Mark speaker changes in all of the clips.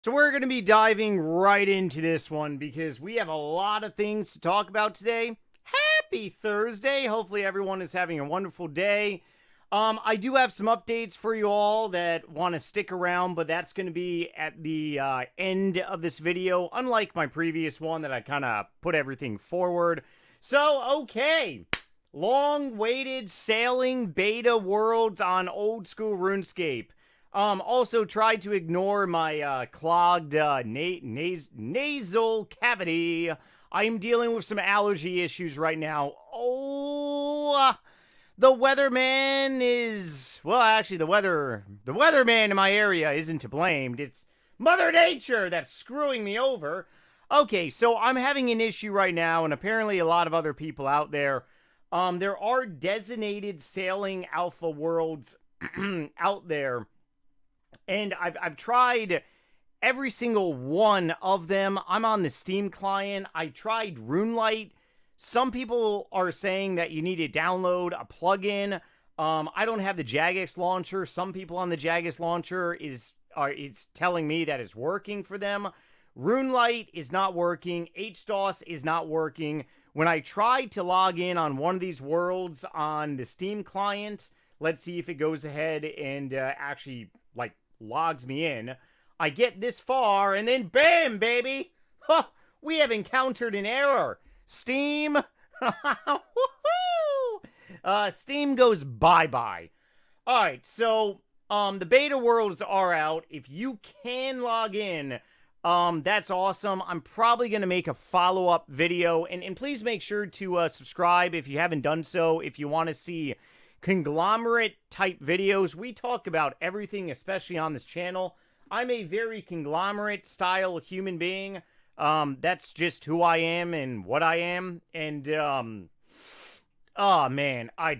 Speaker 1: So we're going to be diving right into this one because we have a lot of things to talk about today. Happy Thursday. Hopefully everyone is having a wonderful day. I do have some updates for you all that want to stick around, but that's going to be at the end of this video, unlike my previous one that I kind of put everything forward. So, okay. Long-awaited sailing beta worlds on old school RuneScape. Also tried to ignore my clogged nasal cavity. I'm dealing with some allergy issues right now. The weatherman is... Well, actually, the weatherman in my area isn't to blame. It's Mother Nature that's screwing me over. Okay, so I'm having an issue right now, and apparently a lot of other people out there. There are designated sailing alpha worlds out there. And I've tried every single one of them. I'm on the Steam client. I tried RuneLite. Some people are saying that you need to download a plugin. I don't have the Jagex launcher. Some people on the Jagex launcher it's telling me that it's working for them. RuneLite is not working. HDOS is not working. When I tried to log in on one of these worlds on the Steam client, let's see if it goes ahead and actually logs me in. I get this far, and then bam, baby! Huh, we have encountered an error. Steam, Steam goes bye-bye. Alright, so, the beta worlds are out. If you can log in, that's awesome. I'm probably going to make a follow-up video, and please make sure to subscribe if you haven't done so, if you want to see conglomerate type videos. We talk about everything, especially on this channel. I'm a very conglomerate style human being. That's just who I am and what I am. And, oh man, I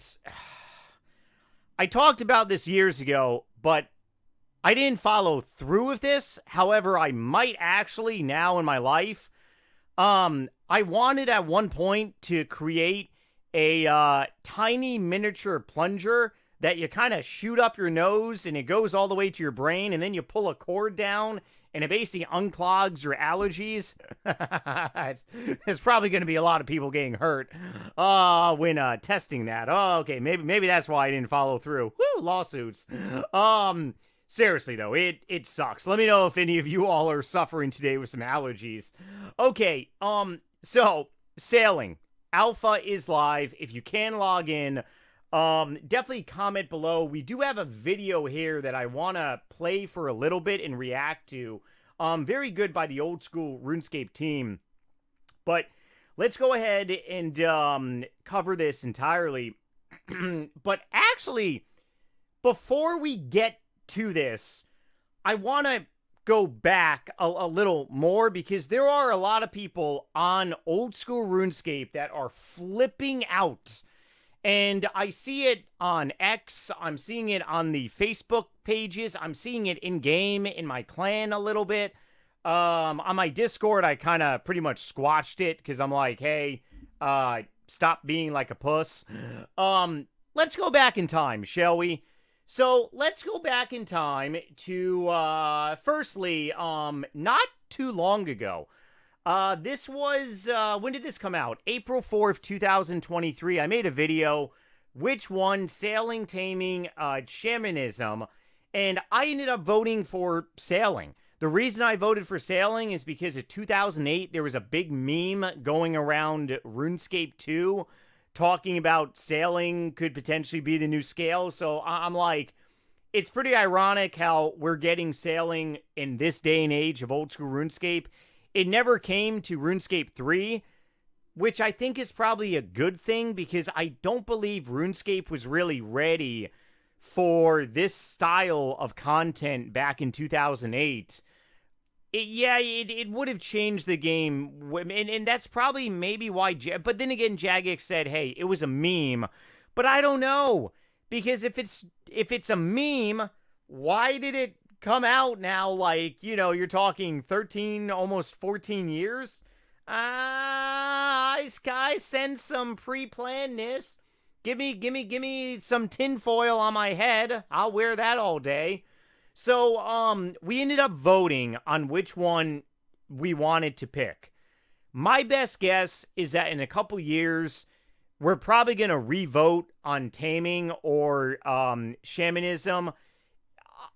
Speaker 1: talked about this years ago, but I didn't follow through with this. However, I might actually now in my life. I wanted at one point to create a tiny miniature plunger that you kind of shoot up your nose and it goes all the way to your brain, and then you pull a cord down and it basically unclogs your allergies. There's probably going to be a lot of people getting hurt when testing that. Oh, okay, maybe that's why I didn't follow through. Woo, lawsuits. Seriously though, it sucks. Let me know if any of you all are suffering today with some allergies. Okay, so sailing. Alpha is live. If you can log in, definitely comment below. We do have a video here that I want to play for a little bit and react to. Very good by the old school RuneScape team. But let's go ahead and cover this entirely. But actually, before we get to this, I want to go back a little more because there are a lot of people on old school RuneScape that are flipping out. And I see it on X, I'm seeing it on the Facebook pages, I'm seeing it in-game in my clan a little bit. On my Discord, I kind of pretty much squashed it because I'm like, hey, stop being like a puss. Let's go back in time, shall we? So let's go back in time to, firstly, not too long ago. This was, when did this come out? April 4th, 2023. I made a video, which one? Sailing, Taming, Shamanism, and I ended up voting for Sailing. The reason I voted for Sailing is because in 2008, there was a big meme going around RuneScape 2 talking about sailing could potentially be the new scale. So I'm like, it's pretty ironic how we're getting sailing in this day and age of old school RuneScape. It never came to RuneScape 3, which I think is probably a good thing because I don't believe RuneScape was really ready for this style of content back in 2008. It would have changed the game, and that's probably maybe why, but then again, Jagex said, hey, it was a meme, but I don't know, because if it's a meme, why did it come out now, like, you know, you're talking 13, almost 14 years? I sense some pre-plannedness. Give me some tinfoil on my head. I'll wear that all day. So, we ended up voting on which one we wanted to pick. My best guess is that in a couple years, we're probably going to re-vote on taming or shamanism.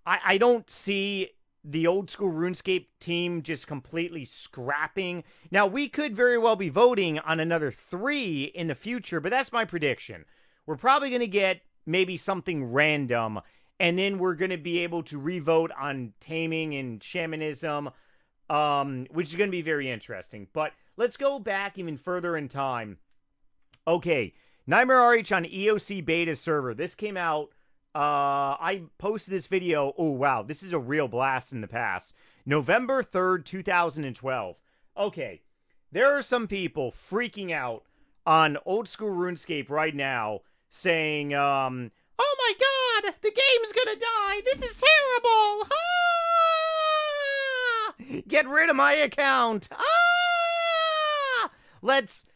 Speaker 1: I don't see the old school RuneScape team just completely scrapping. Now, we could very well be voting on another 3 in the future, but that's my prediction. We're probably going to get maybe something random, and then we're going to be able to re-vote on taming and shamanism, which is going to be very interesting. But let's go back even further in time. Okay, NightmareRH on EOC beta server. This came out, I posted this video, oh wow, this is a real blast in the past. November 3rd, 2012. Okay, there are some people freaking out on old school RuneScape right now, saying, oh my god, the game's gonna die, this is terrible, ah! Get rid of my account, ah! Let's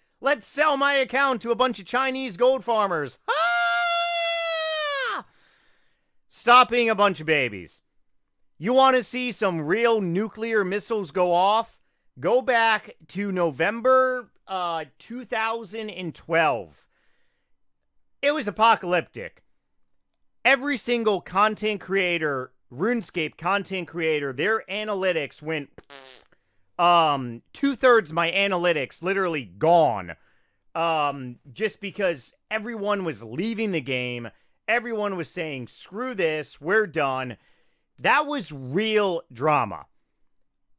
Speaker 1: sell my account to a bunch of Chinese gold farmers. Ah! Stop being a bunch of babies. You want to see some real nuclear missiles go off? Go back to November 2012. It was apocalyptic. Every single content creator, RuneScape content creator, their analytics went... 2/3 my analytics literally gone. Just because everyone was leaving the game. Everyone was saying, screw this, we're done. That was real drama.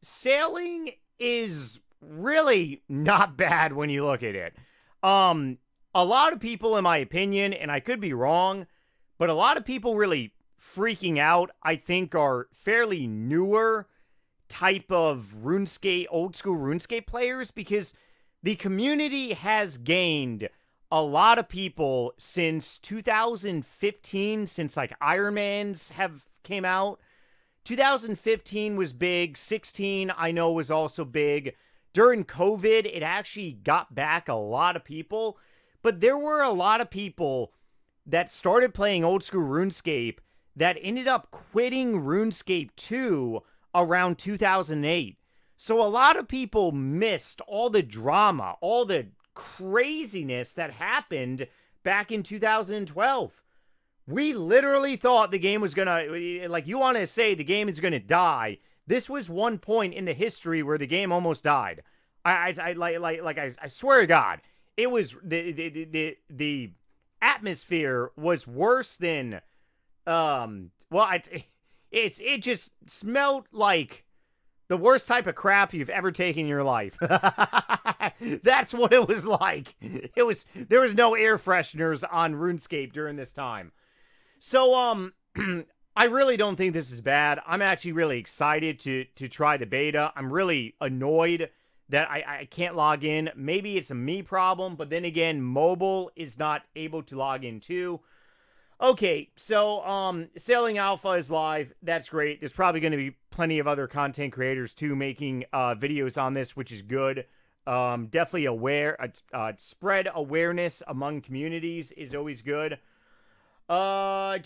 Speaker 1: Sailing is really not bad when you look at it. A lot of people, in my opinion, and I could be wrong, but a lot of people really freaking out, I think, are fairly newer type of RuneScape, old school RuneScape players, because the community has gained a lot of people since 2015, since like Ironmans have came out. 2015 was big. 16, I know, was also big. During COVID, it actually got back a lot of people, but there were a lot of people that started playing old school RuneScape that ended up quitting RuneScape 2 around 2008. So a lot of people missed all the drama, all the craziness that happened back in 2012. We literally thought the game was gonna, like, you want to say the game is gonna die. This was one point in the history where the game almost died. I swear to God, it was the atmosphere was worse than, it just smelled like the worst type of crap you've ever taken in your life. That's what it was like. There was no air fresheners on RuneScape during this time. So, I really don't think this is bad. I'm actually really excited to try the beta. I'm really annoyed that I can't log in. Maybe it's a me problem, but then again, mobile is not able to log in too. Okay, so, Sailing Alpha is live. That's great. There's probably going to be plenty of other content creators, too, making videos on this, which is good. Definitely spread awareness among communities is always good. Polish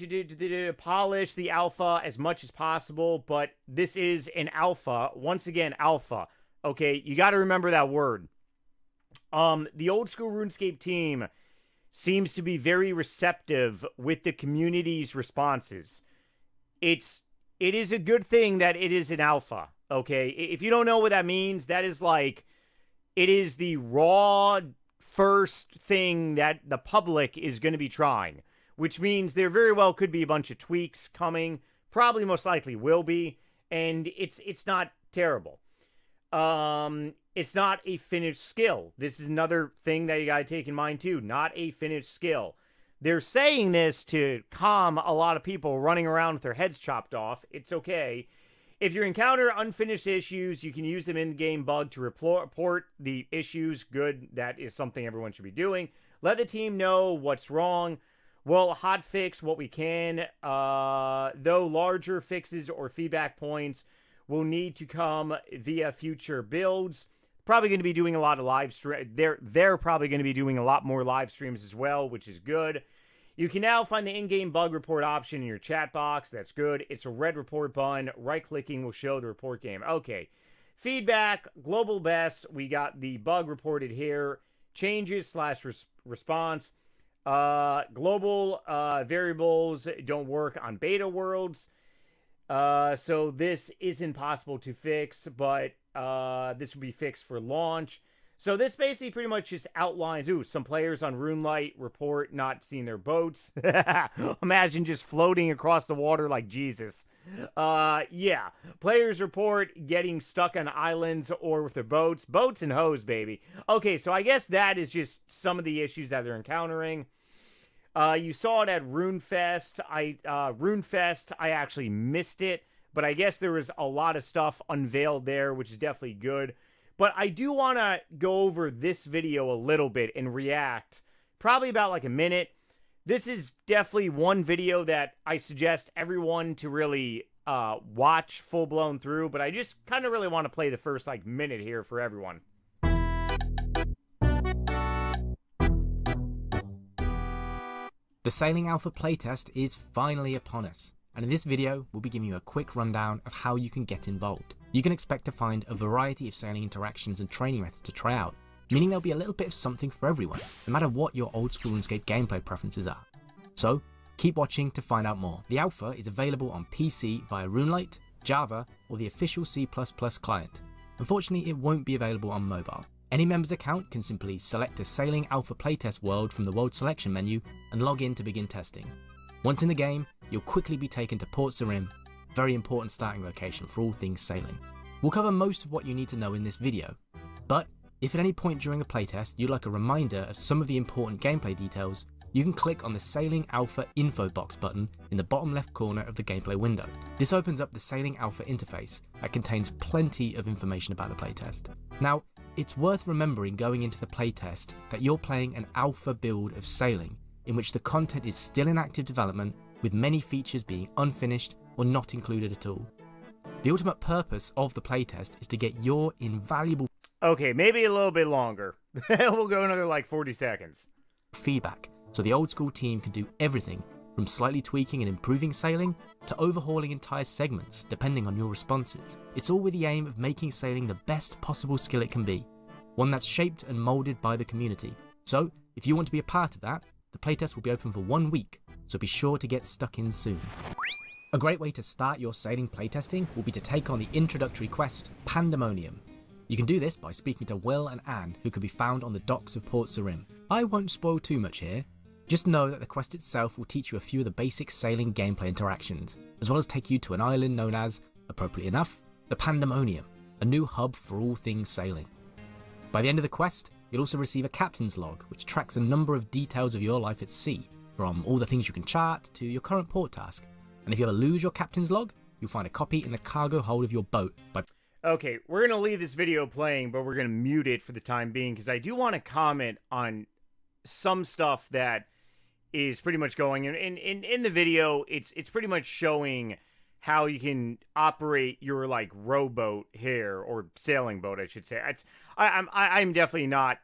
Speaker 1: the alpha as much as possible, but this is an alpha. Once again, alpha. Okay, you got to remember that word. The old school RuneScape team seems to be very receptive with the community's responses. It is a good thing that it is an alpha, okay? If you don't know what that means, that is like, it is the raw first thing that the public is going to be trying, which means there very well could be a bunch of tweaks coming, probably most likely will be, and it's not terrible. It's not a finished skill. This is another thing that you gotta take in mind too. Not a finished skill. They're saying this to calm a lot of people running around with their heads chopped off. It's okay. If you encounter unfinished issues, you can use them in-game bug to report the issues. Good. That is something everyone should be doing. Let the team know what's wrong. We'll hotfix what we can. Though larger fixes or feedback points will need to come via future builds. Probably going to be doing a lot of live stream. They're probably going to be doing a lot more live streams as well, which is good. You can now find the in-game bug report option in your chat box. That's good. It's a red report button. Right-clicking will show the report game. Okay. Feedback, global best. We got the bug reported here. Changes / response. Global variables don't work on beta worlds. So this isn't possible to fix, but this will be fixed for launch. So this basically pretty much just outlines, some players on Runelight report not seeing their boats. Imagine just floating across the water like Jesus. Yeah. Players report getting stuck on islands or with their boats. Boats and hoes, baby. Okay, so I guess that is just some of the issues that they're encountering. You saw it at RuneFest. RuneFest, I actually missed it, but I guess there was a lot of stuff unveiled there, which is definitely good. But I do want to go over this video a little bit and react, probably about like a minute. This is definitely one video that I suggest everyone to really watch full-blown through, but I just kind of really want to play the first like minute here for everyone.
Speaker 2: The Sailing Alpha playtest is finally upon us, and in this video we'll be giving you a quick rundown of how you can get involved. You can expect to find a variety of sailing interactions and training methods to try out, meaning there'll be a little bit of something for everyone, no matter what your old school RuneScape gameplay preferences are. So, keep watching to find out more. The alpha is available on PC via Runelight, Java, or the official C++ client. Unfortunately, it won't be available on mobile. Any member's account can simply select a Sailing Alpha playtest world from the world selection menu and log in to begin testing. Once in the game, you'll quickly be taken to Port Sarim, a very important starting location for all things sailing. We'll cover most of what you need to know in this video, but if at any point during the playtest you'd like a reminder of some of the important gameplay details, you can click on the Sailing Alpha info box button in the bottom left corner of the gameplay window. This opens up the Sailing Alpha interface that contains plenty of information about the playtest. Now, it's worth remembering going into the playtest that you're playing an alpha build of sailing, in which the content is still in active development, with many features being unfinished or not included at all. The ultimate purpose of the playtest is to get your invaluable
Speaker 1: Okay, maybe a little bit longer. We'll go another like 40 seconds.
Speaker 2: Feedback, so the old school team can do everything from slightly tweaking and improving sailing to overhauling entire segments, depending on your responses. It's all with the aim of making sailing the best possible skill it can be, one that's shaped and moulded by the community. So, if you want to be a part of that, the playtest will be open for 1 week, so be sure to get stuck in soon. A great way to start your sailing playtesting will be to take on the introductory quest, Pandemonium. You can do this by speaking to Will and Anne, who can be found on the docks of Port Sarim. I won't spoil too much here. Just know that the quest itself will teach you a few of the basic sailing gameplay interactions, as well as take you to an island known as, appropriately enough, the Pandemonium, a new hub for all things sailing. By the end of the quest, you'll also receive a captain's log, which tracks a number of details of your life at sea, from all the things you can chart to your current port task. And if you ever lose your captain's log, you'll find a copy in the cargo hold of your boat.
Speaker 1: Okay, we're going to leave this video playing, but we're going to mute it for the time being, because I do want to comment on some stuff that is pretty much going in the video. It's pretty much showing how you can operate your like rowboat here, or sailing boat, I should say. I'm definitely not.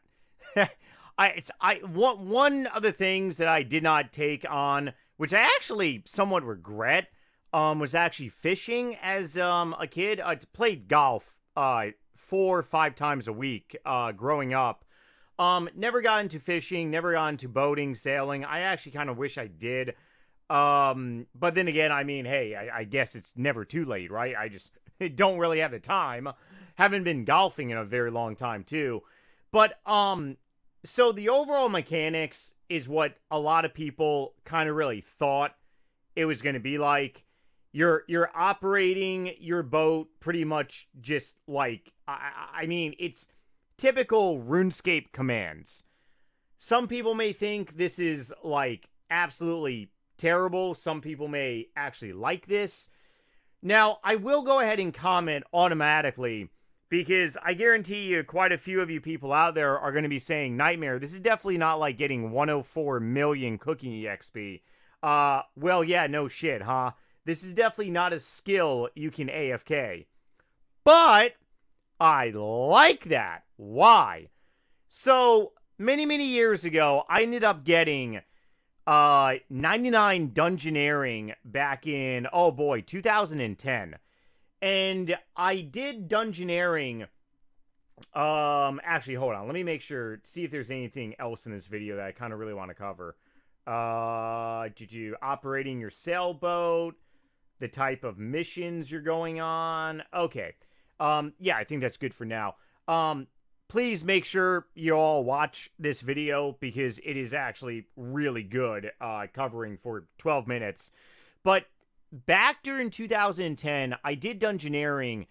Speaker 1: One of the things that I did not take on, which I actually somewhat regret, was actually fishing as a kid. I played golf 4 or 5 times a week growing up. Never got into fishing, never got into boating, sailing. I actually kind of wish I did. But then again, I mean, hey, I guess it's never too late, right? I just don't really have the time. Haven't been golfing in a very long time too. But, so the overall mechanics is what a lot of people kind of really thought it was going to be like. You're operating your boat pretty much just like, I mean, it's typical RuneScape commands. Some people may think this is like absolutely terrible. Some people may actually like this. Now, I will go ahead and comment automatically, because I guarantee you quite a few of you people out there are going to be saying, Nightmare, this is definitely not like getting 104 million cooking EXP. Well, yeah, no shit, huh? This is definitely not a skill you can AFK. But I like that. Why? So, many years ago, I ended up getting 99 Dungeoneering back in, oh boy, 2010. And I did Dungeoneering. Actually, hold on. Let me make sure, see if there's anything else in this video that I kind of really want to cover. Did you operating your sailboat? The type of missions you're going on? Okay. Yeah, I think that's good for now. Please make sure you all watch this video because it is actually really good, covering for 12 minutes. But back during 2010, I did Dungeoneering,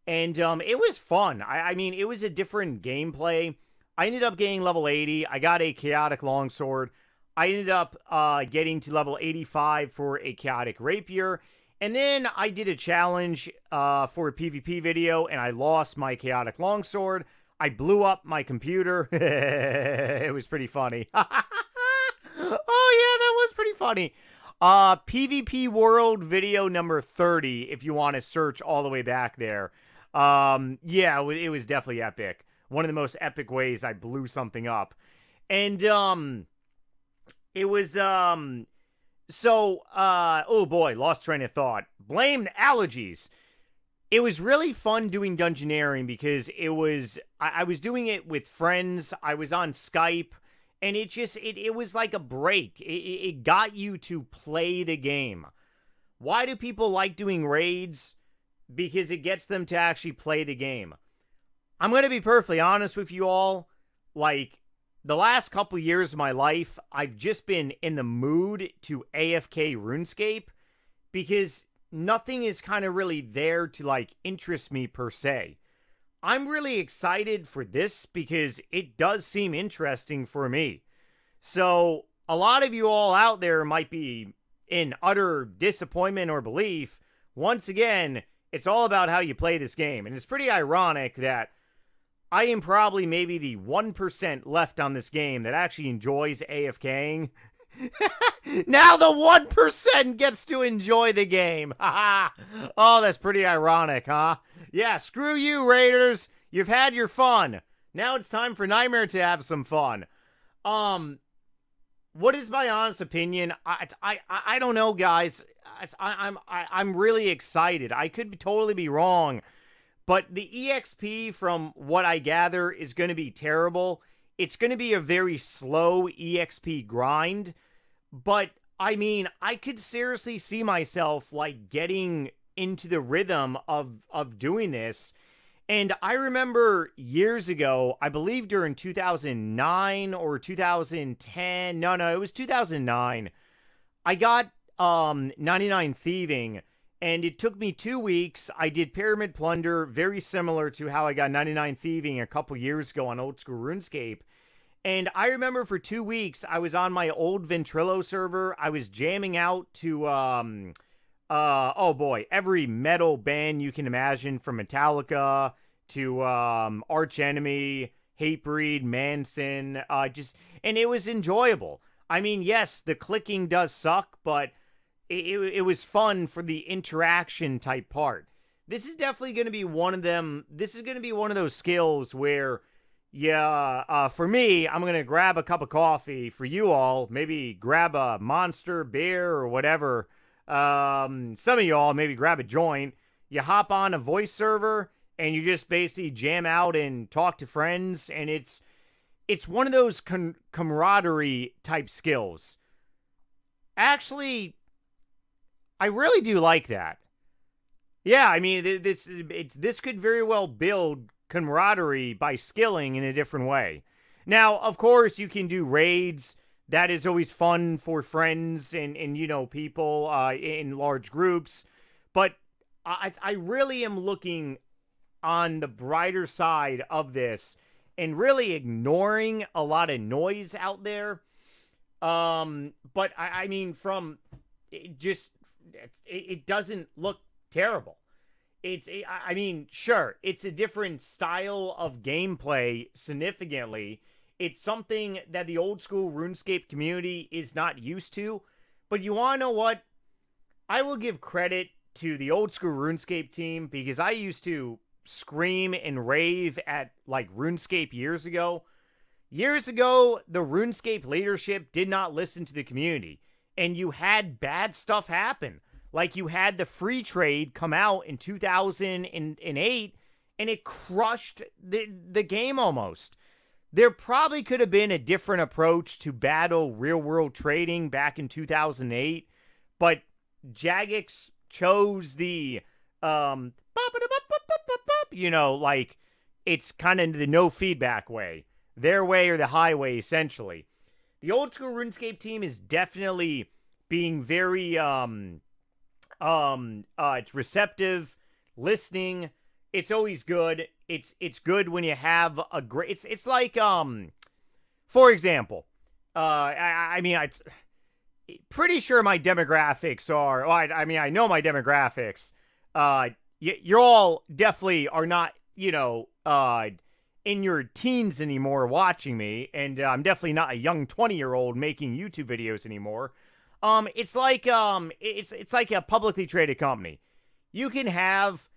Speaker 1: and it was fun. I mean, it was a different gameplay. I ended up getting level 80. I got a Chaotic Longsword. I ended up getting to level 85 for a Chaotic Rapier. And then I did a challenge for a PvP video, and I lost my Chaotic Longsword. I blew up my computer. It was pretty funny. Oh, yeah, that was pretty funny. PvP World video number 30, if you want to search all the way back there. Yeah, it was definitely epic. One of the most epic ways I blew something up. And, it was, oh boy, lost train of thought. Blame the allergies. It was really fun doing Dungeoneering because it was, I was doing it with friends. I was on Skype, and it was like a break. It got you to play the game. Why do people like doing raids? Because it gets them to actually play the game. I'm going to be perfectly honest with you all. Like, the last couple years of my life, I've just been in the mood to AFK RuneScape because nothing is kind of really there to, like, interest me per se. I'm really excited for this because it does seem interesting for me. So, a lot of you all out there might be in utter disappointment or belief. Once again, it's all about how you play this game. And it's pretty ironic that I am probably maybe the 1% left on this game that actually enjoys AFKing. Now the 1% gets to enjoy the game. Oh, that's pretty ironic, huh? Yeah, screw you, Raiders. You've had your fun. Now it's time for Nightmare to have some fun. What is my honest opinion? I don't know, guys. I'm really excited. I could totally be wrong. But the EXP, from what I gather, is going to be terrible. It's going to be a very slow EXP grind. But, I mean, I could seriously see myself, like, getting into the rhythm of doing this. And I remember years ago, I believe during 2009 or 2010. No, it was 2009. I got 99 Thieving. And it took me 2 weeks. I did Pyramid Plunder, very similar to how I got 99 Thieving a couple years ago on Old School RuneScape. And I remember for 2 weeks, I was on my old Ventrilo server. I was jamming out to, oh boy, every metal band you can imagine, from Metallica to Arch Enemy, Hatebreed, Manson, and it was enjoyable. I mean, yes, the clicking does suck, but it was fun for the interaction type part. This is definitely going to be one of them. This is going to be one of those skills where, yeah, for me, I'm going to grab a cup of coffee. For you all, maybe grab a Monster, beer, or whatever. Some of y'all maybe grab a joint. You hop on a voice server, and you just basically jam out and talk to friends, and it's one of those camaraderie type skills. Actually, I really do like that. Yeah, I mean, this could very well build camaraderie by skilling in a different way. Now, of course, you can do raids. That is always fun for friends and you know, people in large groups. But I really am looking on the brighter side of this and really ignoring a lot of noise out there. But I mean, from it doesn't look terrible. I mean, sure, it's a different style of gameplay significantly. It's something that the old school RuneScape community is not used to. But you want to know what? I will give credit to the old school RuneScape team because I used to scream and rave at, like, RuneScape years ago. Years ago, the RuneScape leadership did not listen to the community, and you had bad stuff happen. Like you had the free trade come out in 2008, and it crushed the game almost. There probably could have been a different approach to battle real-world trading back in 2008, but Jagex chose the, like, it's kind of the no feedback way. Their way or the highway, essentially. The old school RuneScape team is definitely being very, it's receptive, listening. It's always good. It's good when you have a great, it's like, for example, it's pretty sure my demographics are, well, I know my demographics. You're all definitely are not, in your teens anymore watching me, and I'm definitely not a young 20-year-old making YouTube videos anymore. It's like it's like a publicly traded company. You can have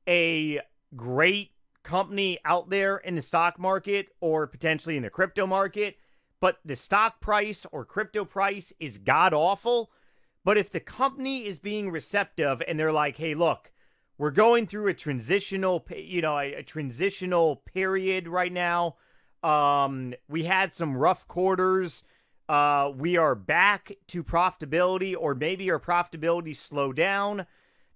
Speaker 1: a great company out there in the stock market or potentially in the crypto market, but the stock price or crypto price is god awful. But if the company is being receptive and they're like, "Hey, look, we're going through a transitional, a transitional period right now. We had some rough quarters. We are back to profitability, or maybe our profitability slowed down.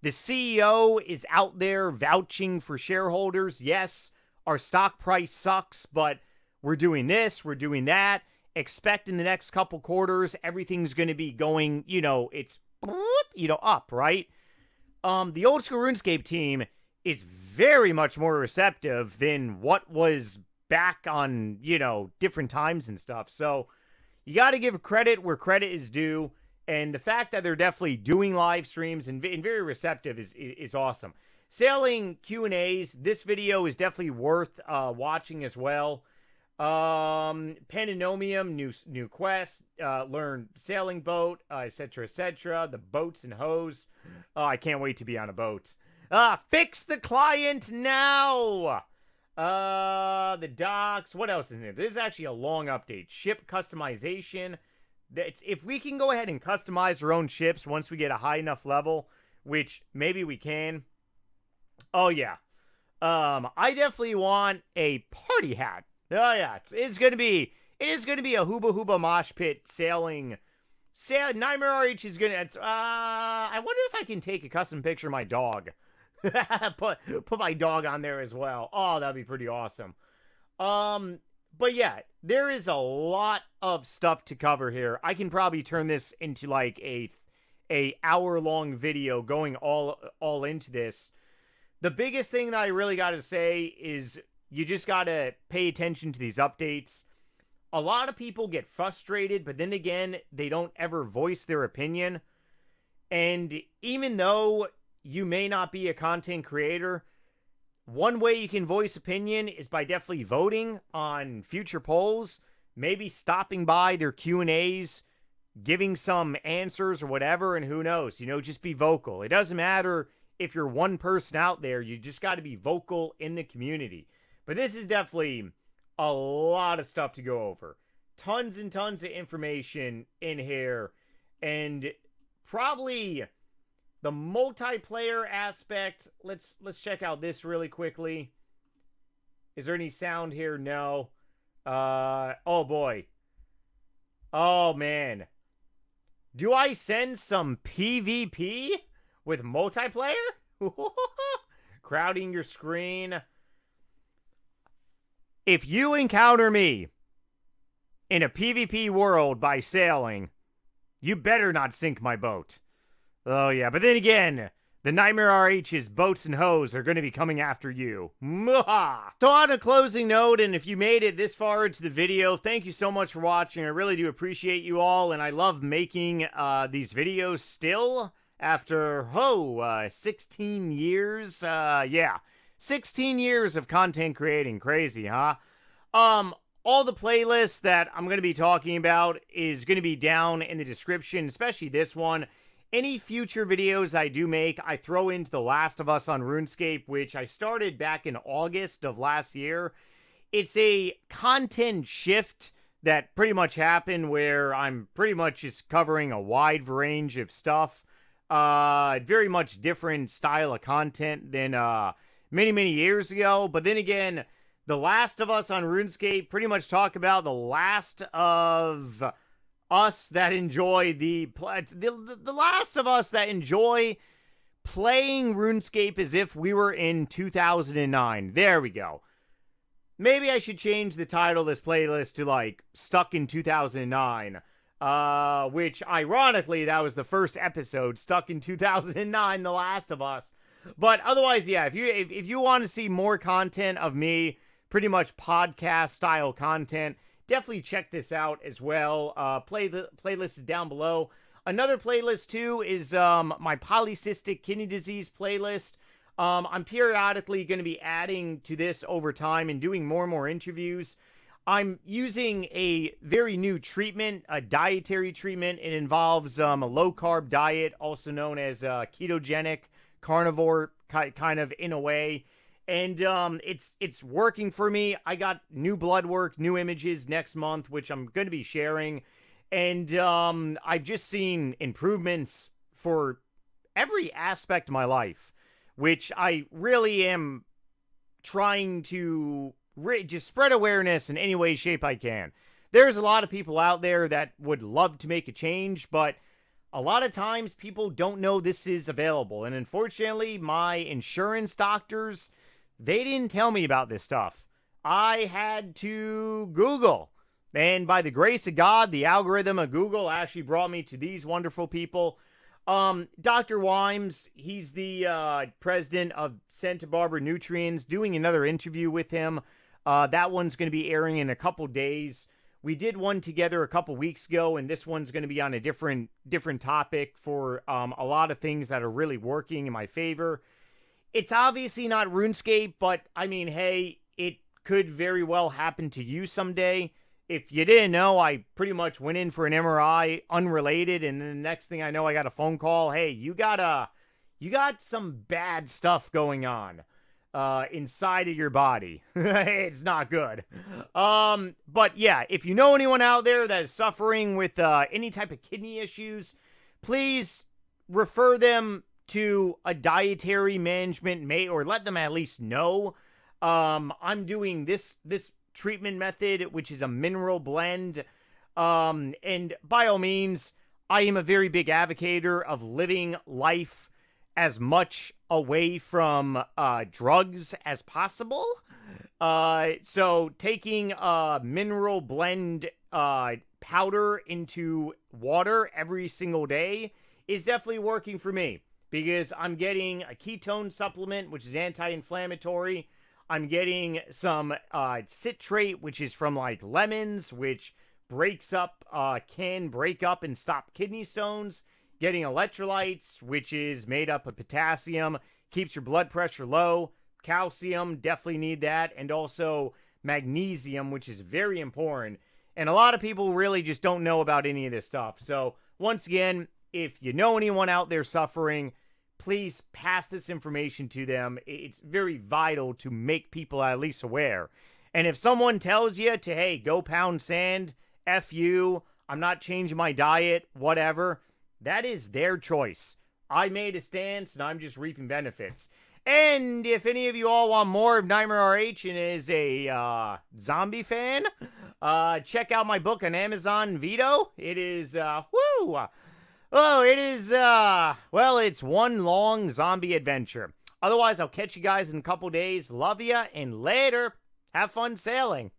Speaker 1: The CEO is out there vouching for shareholders. Yes, our stock price sucks, but we're doing this, we're doing that. Expect in the next couple quarters, everything's going to be going, it's, up, right? The old school RuneScape team is very much more receptive than what was back on, different times and stuff. So you got to give credit where credit is due. And the fact that they're definitely doing live streams and very receptive is awesome. Sailing Q&As, this video is definitely worth watching as well. Pananomium, new quest, learn sailing boat, etc., etc. The boats and hoes. Oh, I can't wait to be on a boat. Fix the client now. The docks. What else is in there? This is actually a long update. Ship customization. If we can go ahead and customize our own ships once we get a high enough level, which maybe we can. Oh yeah. I definitely want a party hat. Oh yeah, it is going to be a Hooba Hooba mosh pit sailing. NightmareRH is going to, I wonder if I can take a custom picture of my dog. put my dog on there as well. Oh, that'd be pretty awesome. But yeah, there is a lot of stuff to cover here. I can probably turn this into like a hour-long video going all into this. The biggest thing that I really got to say is you just got to pay attention to these updates. A lot of people get frustrated, but then again, they don't ever voice their opinion. And even though you may not be a content creator, one way you can voice opinion is by definitely voting on future polls, maybe stopping by their Q&As, giving some answers or whatever, and who knows, just be vocal. It doesn't matter if you're one person out there, you just got to be vocal in the community. But this is definitely a lot of stuff to go over. Tons and tons of information in here. And probably the multiplayer aspect. Let's check out this really quickly. Is there any sound here? No. Oh boy. Oh man. Do I send some PvP with multiplayer? Crowding your screen. If you encounter me in a PvP world by sailing, you better not sink my boat. Oh yeah, but then again, the NightmareRH's boats and hoes are going to be coming after you. Mwaha! So on a closing note, and if you made it this far into the video, thank you so much for watching. I really do appreciate you all, and I love making these videos still after, 16 years. Yeah. 16 years of content creating. Crazy, huh? All the playlists that I'm going to be talking about is going to be down in the description, especially this one. Any future videos I do make, I throw into The Last of Us on RuneScape, which I started back in August of last year. it's a content shift that pretty much happened where I'm pretty much just covering a wide range of stuff. Very much different style of content than many years ago. But then again, The Last of Us on RuneScape pretty much talk about the last of us that enjoy the Last of Us that enjoy playing RuneScape as if we were in 2009. There we go. Maybe I should change the title of this playlist to, like, Stuck in 2009. Which, ironically, that was the first episode, Stuck in 2009, The Last of Us. But otherwise, yeah, if you want to see more content of me, pretty much podcast-style content, definitely check this out as well. Playlist is down below. Another playlist, too, is my polycystic kidney disease playlist. I'm periodically going to be adding to this over time and doing more and more interviews. I'm using a very new treatment, a dietary treatment. It involves a low-carb diet, also known as ketogenic, carnivore, kind of in a way. And it's working for me. I got new blood work, new images next month, which I'm going to be sharing. And I've just seen improvements for every aspect of my life, which I really am trying to just spread awareness in any way, shape I can. There's a lot of people out there that would love to make a change, but a lot of times people don't know this is available. And unfortunately, my insurance doctors, they didn't tell me about this stuff. I had to Google. And by the grace of God, the algorithm of Google actually brought me to these wonderful people. Dr. Wimes, he's the president of Santa Barbara Nutrients, doing another interview with him. That one's going to be airing in a couple days. We did one together a couple weeks ago, and this one's going to be on a different topic for a lot of things that are really working in my favor. It's obviously not RuneScape, but I mean, hey, it could very well happen to you someday. If you didn't know, I pretty much went in for an MRI unrelated, and then the next thing I know, I got a phone call. Hey, you got some bad stuff going on inside of your body. It's not good. But yeah, if you know anyone out there that is suffering with any type of kidney issues, please refer them to a dietary management or let them at least know. I'm doing this treatment method, which is a mineral blend. And by all means, I am a very big advocator of living life as much away from drugs as possible. So taking a mineral blend powder into water every single day is definitely working for me, because I'm getting a ketone supplement, which is anti-inflammatory. I'm getting some citrate, which is from like lemons, which can break up and stop kidney stones. Getting electrolytes, which is made up of potassium, keeps your blood pressure low. Calcium, definitely need that. And also magnesium, which is very important. And a lot of people really just don't know about any of this stuff. So once again, if you know anyone out there suffering, please pass this information to them. It's very vital to make people at least aware. And if someone tells you to, hey, go pound sand, F you, I'm not changing my diet, whatever, that is their choice. I made a stance, and I'm just reaping benefits. And if any of you all want more of NightmareRH and is a zombie fan, check out my book on Amazon Vito. It is, it's one long zombie adventure. Otherwise, I'll catch you guys in a couple days. Love ya, and later. Have fun sailing.